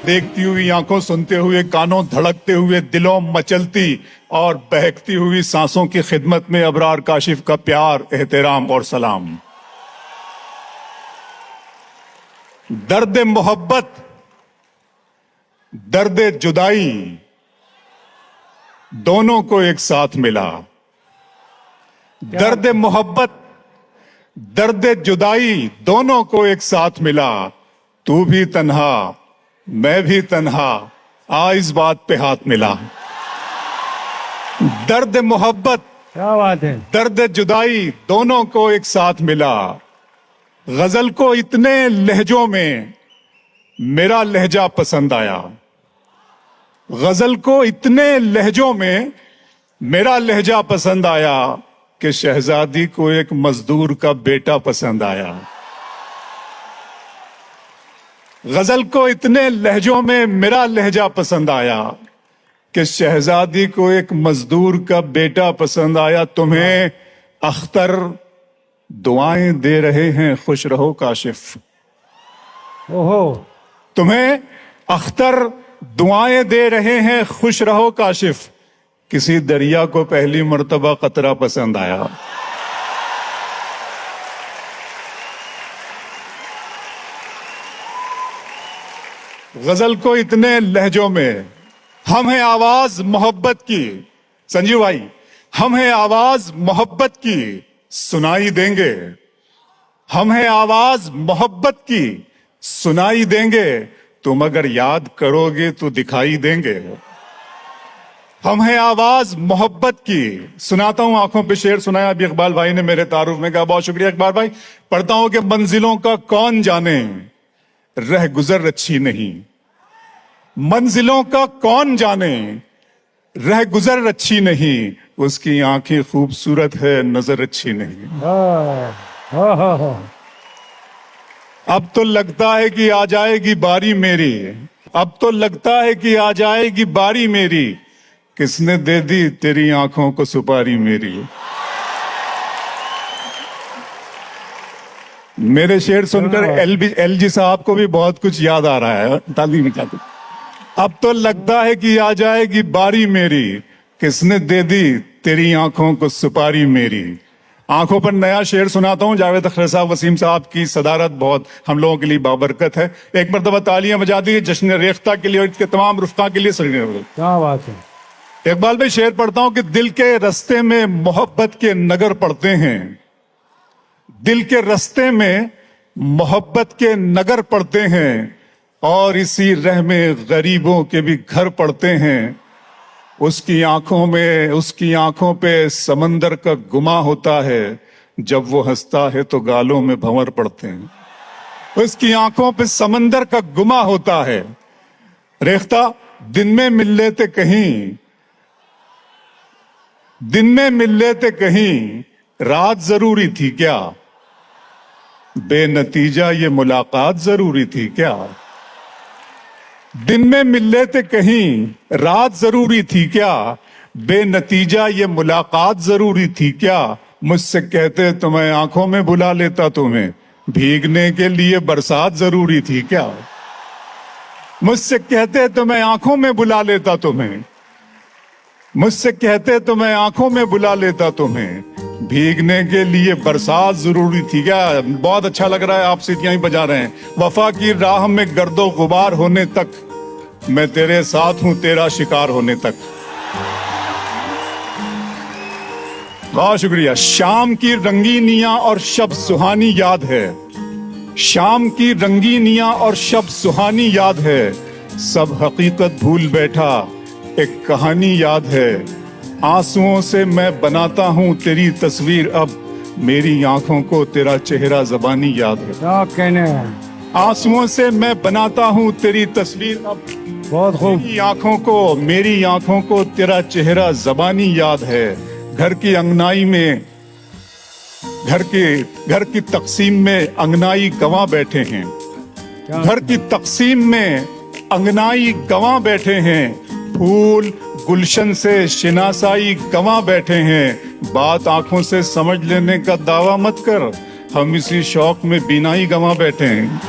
देखती हुई आंखों, सुनते हुए कानों, धड़कते हुए दिलों, मचलती और बहकती हुई सांसों की खिदमत में अबरार काशिफ का प्यार, एहतराम और सलाम। दर्द मोहब्बत, दर्द जुदाई दोनों को एक साथ मिला। दर्द मोहब्बत, दर्द जुदाई दोनों को एक साथ मिला। तू भी तन्हा, मैं भी तन्हा, आ इस बात पे हाथ मिला। दर्द मोहब्बत, क्या बात है। दर्द जुदाई दोनों को एक साथ मिला। गजल को इतने लहजों में मेरा लहजा पसंद आया। गजल को इतने लहजों में मेरा लहजा पसंद आया कि शहजादी को एक मजदूर का बेटा पसंद आया। गजल को इतने लहजों में मेरा लहजा पसंद आया कि शहजादी को एक मजदूर का बेटा पसंद आया। तुम्हें अख्तर दुआएं दे रहे हैं, खुश रहो काशिफ। ओहो, तुम्हें अख्तर दुआएं दे रहे हैं, खुश रहो काशिफ। किसी दरिया को पहली मर्तबा कतरा पसंद आया। गजल को इतने लहजों में, हम हैं आवाज मोहब्बत की। संजीव भाई, हम हैं आवाज मोहब्बत की, सुनाई देंगे। हम हैं आवाज मोहब्बत की, सुनाई देंगे। तुम अगर याद करोगे तो दिखाई देंगे। हम हैं आवाज मोहब्बत की। सुनाता हूं, आंखों पे शेर सुनाया अभी इकबाल भाई ने मेरे तारुफ में, कहा बहुत शुक्रिया इकबाल भाई। पढ़ता हूं कि मंजिलों का कौन जाने, रह गुजर अच्छी नहीं। मंजिलों का कौन जाने, रह गुजर अच्छी नहीं। उसकी आंखें खूबसूरत है, नजर अच्छी नहीं। अब तो लगता है कि आ जाएगी बारी मेरी। अब तो लगता है कि आ जाएगी बारी मेरी। किसने दे दी तेरी आंखों को सुपारी मेरी। मेरे शेर सुनकर एलजी साहब को भी बहुत कुछ याद आ रहा है। ताली निकाल। अब तो लगता है कि आ जाएगी बारी मेरी। किसने दे दी तेरी आंखों को सुपारी मेरी। आंखों पर नया शेर सुनाता हूं। जावेद अख्तर साहब, वसीम साहब की सदारत बहुत हम लोगों के लिए बाबरकत है। एक मरतबा तालियां बजा दी जश्न रेख्ता के लिए और इसके तमाम रुफ़का के लिए। क्या बात है। इकबाल भाई, शेर पढ़ता हूं कि दिल के रास्ते में मोहब्बत के नगर पड़ते हैं। दिल के रास्ते में मोहब्बत के नगर पड़ते हैं और इसी रह में गरीबों के भी घर पड़ते हैं। उसकी आंखों पे समंदर का गुमा होता है। जब वो हंसता है तो गालों में भंवर पड़ते हैं। उसकी आंखों पे समंदर का गुमा होता है। रेख्ता, दिन में मिल लेते कहीं, दिन में मिल लेते कहीं, रात जरूरी थी क्या। बेनतीजा ये मुलाकात जरूरी थी क्या। दिन में मिल लेते कहीं, रात जरूरी थी क्या। बेनतीजा ये मुलाकात जरूरी थी क्या। मुझसे कहते तो मैं आंखों में बुला लेता तुम्हें। भीगने के लिए बरसात जरूरी थी क्या। मुझसे कहते तो मैं आंखों में बुला लेता तुम्हें। मुझसे कहते तो मैं आंखों में बुला लेता तुम्हें। भीगने के लिए बरसात जरूरी थी क्या। बहुत अच्छा लग रहा है, आप सीटियां ही बजा रहे हैं। वफा की राह में गर्दो गुबार होने तक मैं तेरे साथ हूं, तेरा शिकार होने तक। बहुत शुक्रिया। शाम की रंगीनियां और शब सुहानी याद है। शाम की रंगीनियां और शब सुहानी याद है। सब हकीकत भूल बैठा, एक कहानी याद है। आंसुओं से मैं बनाता हूं तेरी तस्वीर अब। मेरी आंखों को तेरा चेहरा ज़बानी याद है। क्या कहने हैं। आंसुओं से मैं बनाता हूं तेरी तस्वीर अब। बहुत खूब। मेरी आंखों को तेरा चेहरा ज़बानी याद है। घर की अंगनाई में, घर की तकसीम में अंगनाई गंवा बैठे हैं। घर की तकसीम में अंगनाई गंवा बैठे हैं। फूल गुलशन से शिनासाई गंवा बैठे हैं। बात आंखों से समझ लेने का दावा मत कर, हम इसी शौक में बीनाई गंवा बैठे हैं।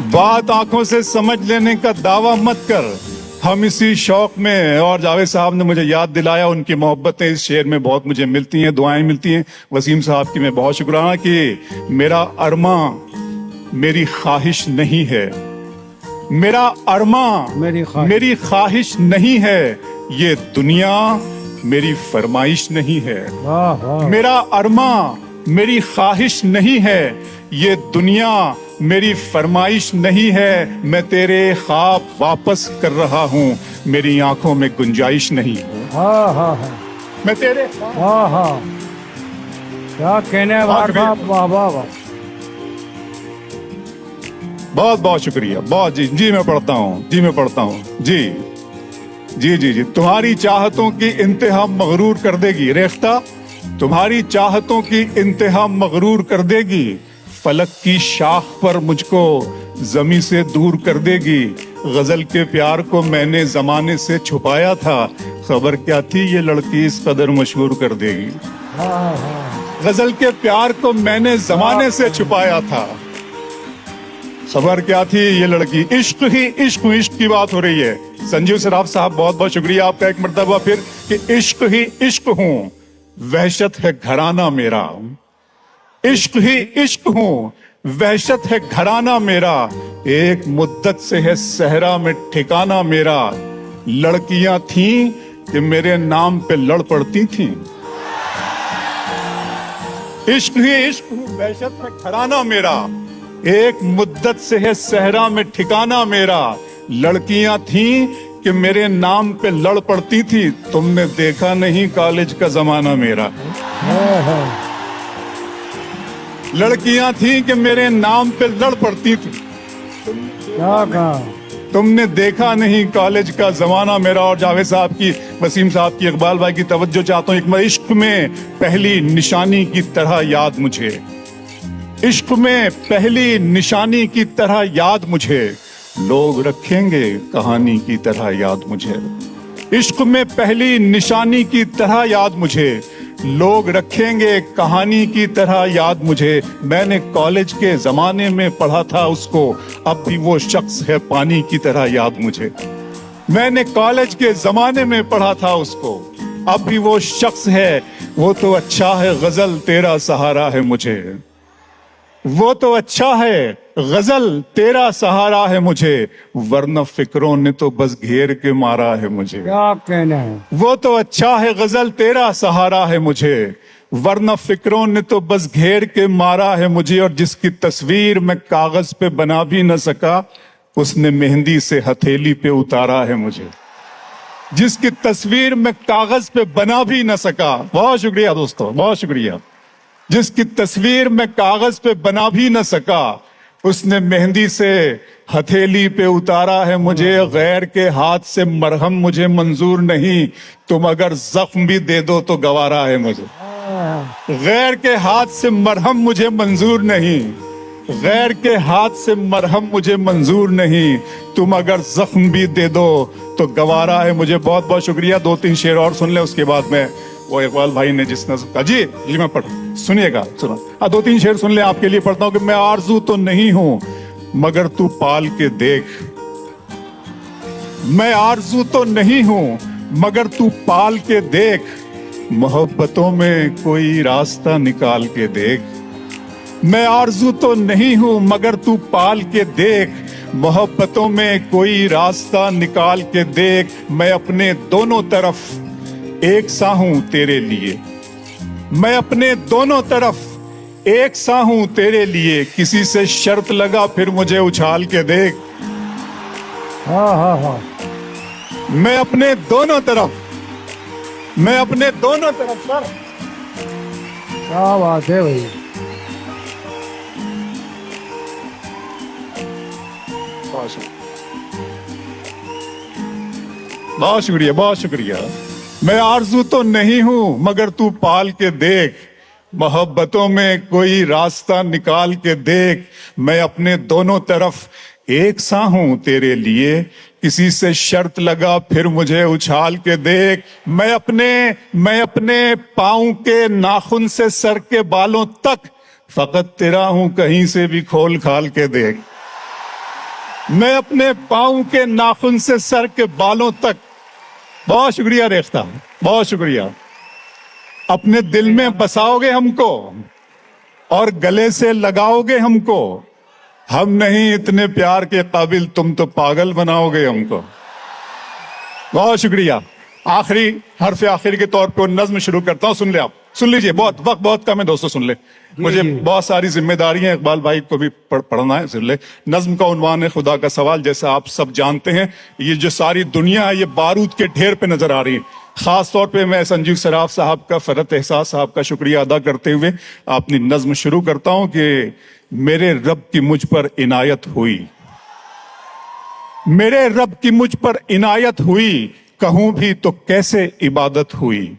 बात आंखों से समझ लेने का दावा मत कर, हम इसी शौक में। और जावेद साहब ने मुझे याद दिलाया, उनकी मोहब्बतें इस शेर में बहुत मुझे मिलती हैं, दुआएं मिलती हैं। वसीम साहब की मैं बहुत शुक्राना कि मेरा अरमा मेरी ख्वाहिश नहीं है, मेरा अरमा मेरी ख्वाहिश नहीं है, ये दुनिया मेरी फरमाइश नहीं है। वाह वाह। मेरा अरमा मेरी ख्वाहिश नहीं है, ये दुनिया मेरी फरमाइश नहीं है। मैं तेरे ख्वाब वापस कर रहा हूँ, मेरी आंखों में गुंजाइश नहीं है। हाँ हाँ हाँ मैं तेरे हाँ हाँ, क्या कहने वाला साहब, वाह वाह वाह। बहुत बहुत शुक्रिया, बहुत। जी जी मैं पढ़ता हूँ, जी मैं पढ़ता हूँ, जी जी जी जी। तुम्हारी चाहतों की इंतहा मगरूर कर देगी रेख्ता, तुम्हारी चाहतों की इंतहा मगरूर कर देगी। फलक की शाख पर मुझको जमी से दूर कर देगी। गजल के प्यार को मैंने जमाने से छुपाया था, खबर क्या थी ये लड़की इस कदर मशहूर कर देगी। हाँ हाँ गजल के प्यार को मैंने जमाने से छुपाया था, खबर क्या थी ये लड़की। इश्क ही इश्क, इश्क की बात हो रही है। संजीव सराफ साहब बहुत बहुत शुक्रिया आपका एक मर्तबा फिर, कि इश्क ही इश्क हूं, वहशत है घराना मेरा। इश्क ही इश्क हूं, वहशत है घराना मेरा, एक मुद्दत से है सहरा में ठिकाना मेरा। लड़कियां थीं कि मेरे नाम पे लड़ पड़ती थीं। इश्क ही इश्क हूं, वहशत है घराना मेरा, एक मुद्दत से है सहरा में ठिकाना मेरा। लड़कियां थीं कि मेरे नाम पे लड़ पड़ती थी, तुमने देखा नहीं कॉलेज का जमाना मेरा। हाँ हाँ। लड़कियां थीं कि मेरे नाम पे लड़ पड़ती थी, क्या कहा? तुमने देखा नहीं कॉलेज का जमाना मेरा। और जावेद साहब की, वसीम साहब की, इकबाल भाई की तवज्जो चाहता हूं। इश्क में पहली निशानी की तरह याद मुझे, इश्क में पहली निशानी की तरह याद मुझे, लोग रखेंगे कहानी की तरह याद मुझे। इश्क में पहली निशानी की तरह याद मुझे, लोग रखेंगे कहानी की तरह याद मुझे। मैंने कॉलेज के जमाने में पढ़ा था उसको, अब भी वो शख्स है पानी की तरह याद मुझे। मैंने कॉलेज के जमाने में पढ़ा था उसको, अब भी वो शख्स है। वो तो अच्छा है गजल तेरा सहारा है मुझे, वो तो अच्छा है गजल तेरा सहारा है मुझे, वरना फिक्रों ने तो बस घेर के मारा है मुझे। क्या कहना है? वो तो अच्छा है गजल तेरा सहारा है मुझे, वरना फिक्रों ने तो बस घेर के मारा है मुझे। और जिसकी तस्वीर मैं कागज पे बना भी न सका, उसने मेहंदी से हथेली पे उतारा है मुझे। जिसकी तस्वीर मैं कागज पे बना भी न सका, बहुत शुक्रिया दोस्तों, बहुत शुक्रिया। जिसकी तस्वीर मैं कागज पे बना भी न सका, उसने मेहंदी से हथेली पे उतारा है मुझे। गैर के हाथ से मरहम मुझे मंजूर नहीं, तुम अगर जख्म भी दे दो तो गवारा है मुझे। गैर के हाथ से मरहम मुझे मंजूर नहीं, गैर के हाथ से मरहम मुझे मंजूर नहीं, तुम अगर जख्म भी दे दो तो गवारा है मुझे। बहुत बहुत शुक्रिया। 2-3 शेर और सुन ले, उसके बाद में वो इकबाल भाई ने जिसने कहा, जी जी मैं पढ़, सुनिएगा, सुनो। 2-3 शेर सुन ले, आपके लिए पढ़ता हूं कि मैं आरजू तो नहीं हूं मगर तू पाल के देख, मैं आरजू तो नहीं हूं मगर तू पाल के देख, मोहब्बतों में कोई रास्ता निकाल के देख। मैं आरजू तो नहीं हूं मगर तू पाल के देख, मोहब्बतों में कोई रास्ता निकाल के देख। मैं अपने दोनों तरफ एक सा हूं तेरे लिए, मैं अपने दोनों तरफ एक सा हूं तेरे लिए, किसी से शर्त लगा फिर मुझे उछाल के देख। हाँ हाँ हाँ। मैं अपने दोनों तरफ, मैं अपने दोनों तरफ सर। क्या बात है भाई। बहुत शुक्रिया, बहुत शुक्रिया। मैं आरजू तो नहीं हूं मगर तू पाल के देख, मोहब्बतों में कोई रास्ता निकाल के देख। मैं अपने दोनों तरफ एक सा हूं तेरे लिए, किसी से शर्त लगा फिर मुझे उछाल के देख। मैं अपने पाँव के नाखून से सर के बालों तक फकत तेरा हूं, कहीं से भी खोल खाल के देख। मैं अपने पाँव के नाखून से सर के बालों तक, बहुत शुक्रिया रेख्ता, बहुत शुक्रिया। अपने दिल में बसाओगे हमको और गले से लगाओगे हमको। हम नहीं इतने प्यार के काबिल, तुम तो पागल बनाओगे हमको। बहुत शुक्रिया। आखिरी हर्फ आखिर के तौर पर नज्म शुरू करता हूं, सुन ले आप, सुन लीजिए, बहुत वक्त बहुत कम है दोस्तों, सुन ले। मुझे बहुत सारी जिम्मेदारियां, इकबाल भाई को भी पढ़ना है, सुन ले। नज्म का उन्वान है खुदा का सवाल। जैसा आप सब जानते हैं, ये जो सारी दुनिया है ये बारूद के ढेर पे नजर आ रही है। खास तौर पे मैं संजीव सराफ साहब का, फरत एहसास साहब का शुक्रिया अदा करते हुए अपनी नज्म शुरू करता हूं कि मेरे रब की मुझ पर इनायत हुई, मेरे रब की मुझ पर इनायत हुई, कहूं भी तो कैसे इबादत हुई।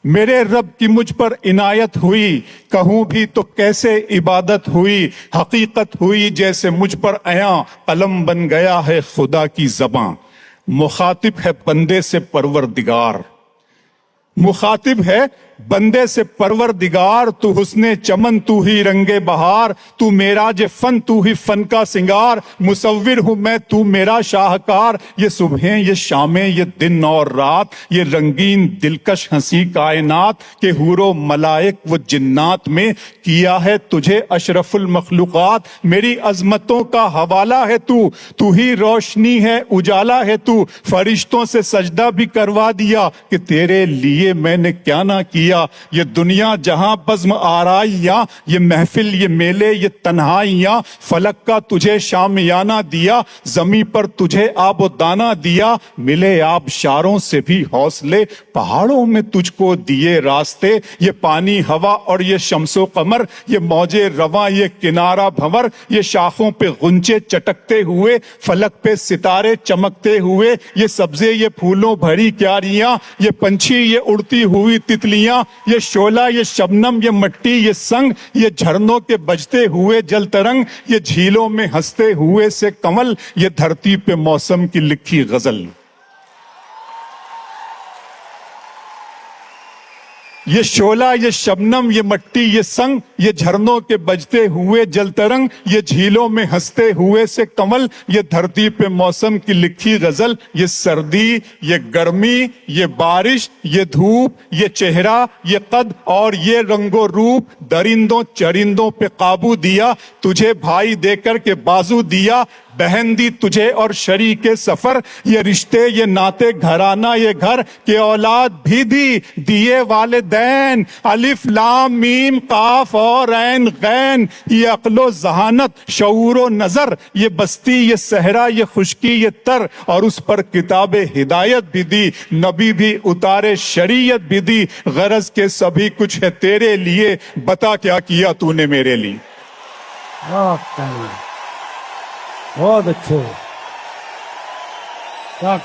मेरे रब की मुझ पर इनायत हुई, कहूं भी तो कैसे इबादत हुई। हकीकत हुई जैसे मुझ पर आया, कलम बन गया है खुदा की ज़बां। मुखातिब है बंदे से परवरदिगार, मुखातिब है बंदे से परवरदिगार। तू हुस्ने चमन, तू ही रंगे बहार, तू मेराज फन, तू ही फन का सिंगार। मुसव्विर हूं मैं, तू मेरा शाहकार। ये सुबहें, ये शामें, ये दिन और रात, ये रंगीन दिलकश हंसी कायनात के हूरो मलाइक व जिन्नात में किया है तुझे अशरफुल मखलूकात। मेरी अजमतों का हवाला है तू, तू ही रोशनी है, उजाला है तू। फरिश्तों से सजदा भी करवा दिया कि तेरे लिए मैंने क्या ना किया। ये दुनिया जहां बज़्म आराइयां, ये महफिल, ये मेले, ये तन्हाइयां। फलक का तुझे शामियाना दिया, जमी पर तुझे आबो दाना दिया। मिले आबशारों से भी हौसले, पहाड़ों में तुझको दिए रास्ते। ये पानी हवा और ये शम्सो कमर, ये मौजे रवा, ये किनारा भंवर। ये शाखों पे गुंचे चटकते हुए, फलक पे सितारे चमकते हुए। ये सब्जे, ये फूलों भरी क्यारियां, ये पंछी, ये उड़ती हुई तितलियां। ये शोला, ये शबनम, ये मट्टी, ये संग, ये झरनों के बजते हुए जल तरंग। ये झीलों में हंसते हुए से कमल, ये धरती पे मौसम की लिखी गजल। ये शोला, ये शबनम, ये मट्टी, ये संग, ये झरनों के बजते हुए जल तरंग। ये झीलों में हंसते हुए से कमल, ये धरती पे मौसम की लिखी गजल। ये सर्दी, ये गर्मी, ये बारिश, ये धूप, ये चेहरा, ये कद और ये रंगो रूप। दरिंदों चरिंदों पे काबू दिया, तुझे भाई देकर के बाजू दिया। बहन दी तुझे और शरीके सफर, ये रिश्ते, ये नाते, घराना, ये घर के औलाद भी दी दिए वालिदैन। अलिफ लाम मीम काफ और ऐन गैन, ये अक्लो जहानत, शऊरो नजर। ये बस्ती, ये सहरा, ये खुशकी, ये तर, और उस पर किताबे हिदायत भी दी। नबी भी उतारे, शरीयत भी दी। गरज के सभी कुछ है तेरे लिए, बता क्या किया तूने मेरे लिए। बहुत अच्छे। क्या